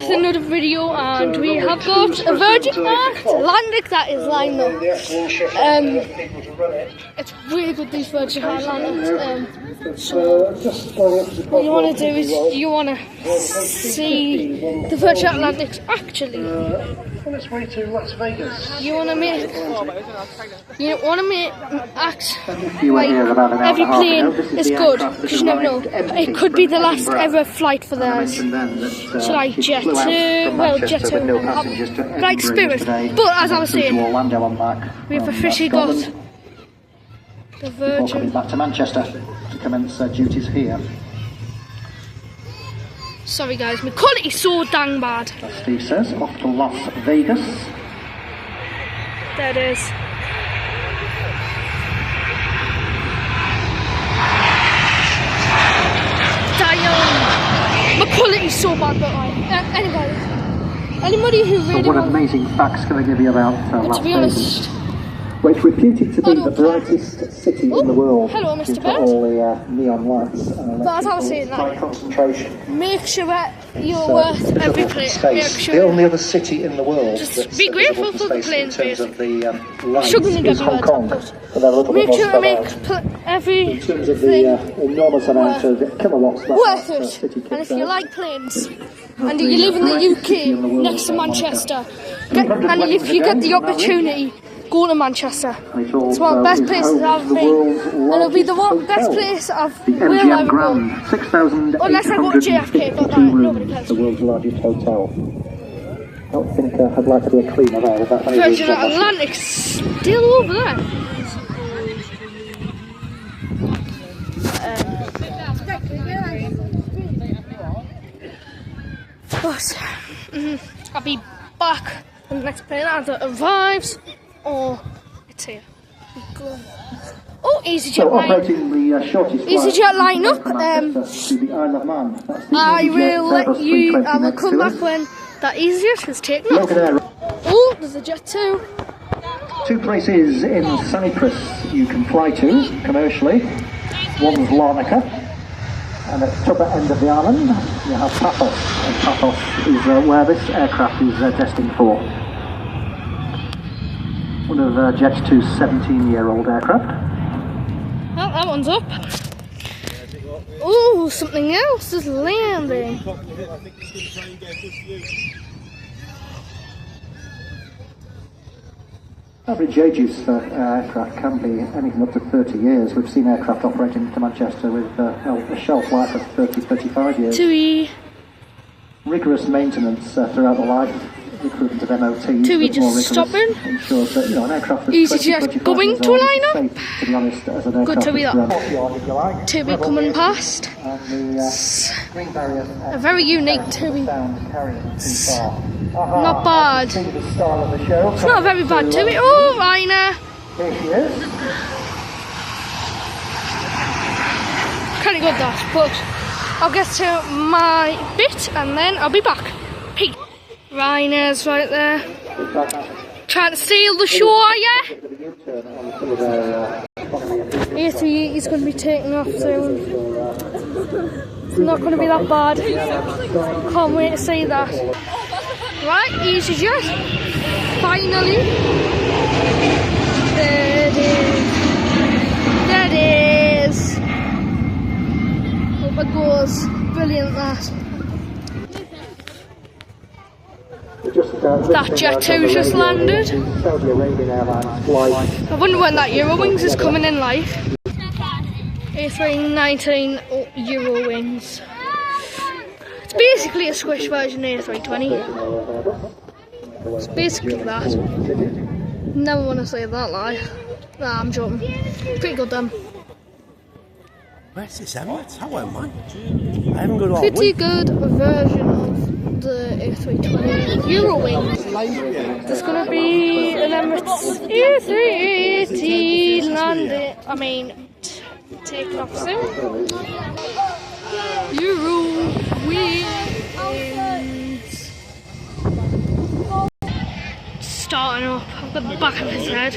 with another video, and we have got a Virgin Atlantic that is lined up. It's really good, these Virgin Atlantics. So what you want to do is you want to see the Virgin Atlantics actually. On its way to Las Vegas. You want to make act You like every plane is good, aircraft because you never know. It could be the last ever flight for theirs. So like Jet2, well Jet2, like Spirit. But as I was saying, we've officially got the Virgin. Coming back to Manchester to commence duties here. Sorry guys, my quality's so dang bad. As Steve says, off to Las Vegas. There it is. Damn! My quality's so bad, but anybody who really What amazing facts can I give you about Las to be Vegas? honest, Well, it's reputed to be the brightest city in the world. Hello, Mr. Due to Bird. all the neon lights and But as I was saying, high concentration. make sure that you're worth every plane. Make Space. sure. The only other city in the world Just that's be grateful visible for the space planes, in terms of the lights Struggling to get is the Hong words Kong. out. But they're a little Make bit sure more to make spread out. every In terms of thing the enormous amount of kilowatts that worth that it. city And if kicks you out. like planes and you live in the UK next to Manchester, and if you get the opportunity, go to Manchester. It's one of the best places I've been, and it'll be the best place I've The will MGM ever go. Grand, Unless I go to JFK, but 6,852 nobody rooms, cares. the world's largest hotel. I don't think I'd like to be a cleaner there. Is that any Virgin reason? Atlantic's still over there. But I'll be back when the next plane either arrives or it's here. Oh, EasyJet So line. operating the shortest flight EasyJet line up. from Manchester to the Isle of Man. That's the I EasyJet will let Airbus you. 320 I will next come to back us. when that EasyJet is taken off. Logan Air. Oh, there's a Jet2. Two places in Cyprus you can fly to commercially. One's Larnaca, and at the upper end of the island you have Paphos. And Paphos is where this aircraft is destined for. One of Jet2's 17-year-old aircraft. Oh, that one's up. Oh, something else is landing. Average ages for aircraft can be anything up to 30 years. We've seen aircraft operating to Manchester with a shelf life of 30, 35 years. TUI. Rigorous maintenance throughout the life, the equivalent of MOT. TUI just stopping. Ensures that, you know, an aircraft that's EasyJet 20, 25 going years to old line is up. safe, to be honest, as an aircraft TUI that's that. run off yard, if you like. TUI coming past. And the green barrier A very unique TUI. sound carrying too far. Not bad. See the star of the show. It's not a very bad TUI. Oh, Rainer. Here she is. Kind of good that, but I'll get to my bit and then I'll be back. Peace. Rainer's right there. Trying to steal the show, are ya? A380 is going to be taking off soon. It's not going to be that bad. Can't wait to see that. Right, EasyJet. Finally. There it is. There it is. Hope it goes. Brilliant that. That Jet2 just landed. Saudi Arabian Airlines flight. I wonder when that Eurowings is coming in live. A319 Eurowings. It's basically a squish version of A320. It's basically that. Never want to say that lie. Nah, I'm joking. Pretty good then. Where's this Emirates? I won't mind. I haven't got all Pretty week. good version of the A320 Eurowings. There's gonna be an Emirates A380 landing. I mean, taking off soon. Eurowings. Starting up. I've got the back of his head.